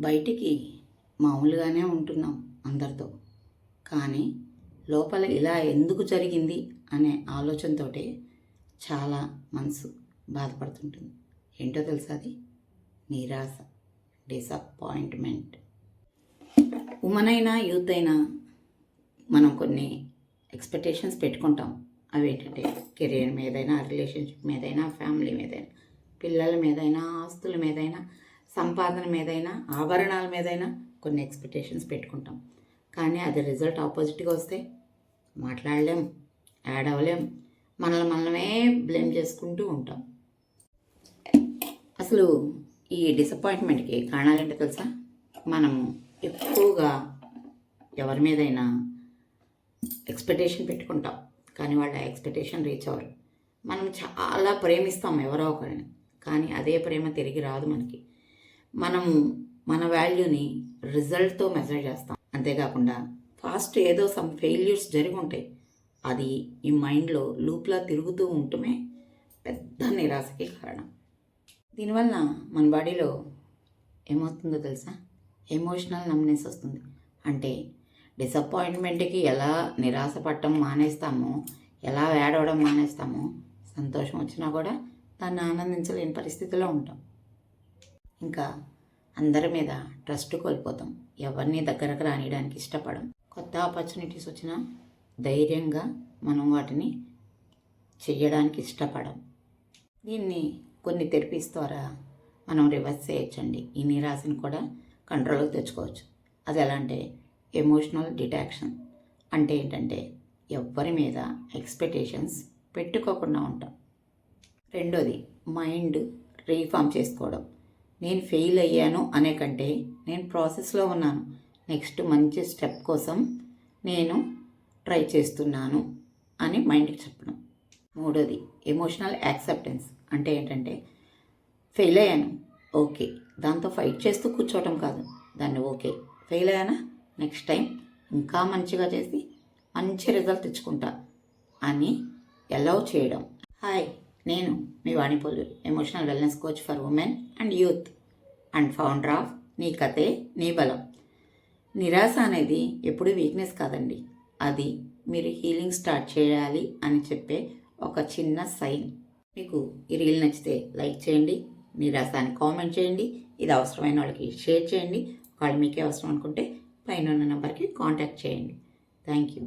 బయటికి మామూలుగానే ఉంటున్నాం అందరితో, కానీ లోపల ఇలా ఎందుకు జరిగింది అనే ఆలోచనతోటే చాలా మనసు బాధపడుతుంటుంది. ఏంటో తెలుసా? అది నిరాశ, డిసప్పాయింట్మెంట్. ఉమెన్ అయినా యూత్ అయినా మనం కొన్ని ఎక్స్పెక్టేషన్స్ పెట్టుకుంటాం. అవి ఏంటంటే కెరీర్ మీదైనా, రిలేషన్షిప్ మీదైనా, ఫ్యామిలీ మీదైనా, పిల్లల మీదైనా, ఆస్తుల మీదైనా, సంపాదన మీదైనా, ఆభరణాల మీదైనా కొన్ని ఎక్స్పెక్టేషన్స్ పెట్టుకుంటాం. కానీ అది రిజల్ట్ ఆపోజిట్గా వస్తే మాట్లాడలేం, యాడ్ అవ్వలేం, మనమే బ్లేమ్ చేసుకుంటూ ఉంటాం. అసలు ఈ డిసప్పాయింట్మెంట్కి కారణాలు ఏంటో తెలుసా? మనం ఎక్కువగా ఎవరి మీదైనా ఎక్స్పెక్టేషన్ పెట్టుకుంటాం, కానీ వాళ్ళ ఎక్స్పెక్టేషన్ రీచ్ అవ్వరు. మనం చాలా ప్రేమిస్తాం ఎవరో ఒకరిని, కానీ అదే ప్రేమ తిరిగి రాదు మనకి. మనము మన వాల్యూని రిజల్ట్తో మెజర్ చేస్తాం. అంతేకాకుండా ఫాస్ట్ ఏదో సమ్ ఫెయిల్యూర్స్ జరిగి ఉంటాయి, అది ఈ మైండ్లో లూప్లా తిరుగుతూ ఉండటమే పెద్ద నిరాశకి కారణం. దీనివల్ల మన బాడీలో ఏమవుతుందో తెలుసా? ఎమోషనల్ నమ్నెస్ వస్తుంది. అంటే డిసప్పాయింట్మెంట్కి ఎలా నిరాశపడటం మానేస్తామో, ఎలా ఏడవడం మానేస్తామో, సంతోషం వచ్చినా కూడా దాన్ని ఆనందించలేని పరిస్థితిలో ఉంటాం. ఇంకా అందరి మీద ట్రస్ట్ కోల్పోతాం. ఎవరిని దగ్గరకు రానియడానికి ఇష్టపడం. కొత్త ఆపర్చునిటీస్ వచ్చినా ధైర్యంగా మనం వాటిని చెయ్యడానికి ఇష్టపడం. దీన్ని కొన్ని థెరపీస్ ద్వారా మనం రివర్స్ చేయొచ్చండి. ఈ నిరాశను కూడా కంట్రోల్కి తెచ్చుకోవచ్చు. అది ఎలా అంటే ఎమోషనల్ డిటాక్షన్. అంటే ఏంటంటే ఎవ్వరి మీద ఎక్స్పెక్టేషన్స్ పెట్టుకోకుండా ఉంటాం. రెండోది మైండ్ రీఫార్మ్ చేసుకోవడం. నేను ఫెయిల్ అయ్యాను అనే కంటే నేను ప్రాసెస్లో ఉన్నాను, నెక్స్ట్ మంచి స్టెప్ కోసం నేను ట్రై చేస్తున్నాను అని మైండ్కి చెప్పడం. మూడోది ఎమోషనల్ యాక్సెప్టెన్స్. అంటే ఏంటంటే ఫెయిల్ అయ్యాను, ఓకే, దాంతో ఫైట్ చేస్తూ కూర్చోవటం కాదు, దాన్ని ఓకే ఫెయిల్ అయ్యానా, నెక్స్ట్ టైం ఇంకా మంచిగా చేసి మంచి రిజల్ట్ తెచ్చుకుంటా అని అలౌ చేయడం. హాయ్, నేను మీ Vanipolu, emotional wellness coach for women and youth and founder of నీ కథే నీ బలం. నిరాశ అనేది ఎప్పుడు వీక్నెస్ కాదండి, అది మీరు హీలింగ్ స్టార్ట్ చేయాలి అని చెప్పే ఒక చిన్న సైన్. మీకు ఈ రీల్ నచ్చితే లైక్ చేయండి, నిరాశ అని కామెంట్ చేయండి, ఇది అవసరమైన వాళ్ళకి షేర్ చేయండి. ఒకవేళ మీకే అవసరం అనుకుంటే పైన ఉన్న నెంబర్కి కాంటాక్ట్ చేయండి. Thank you.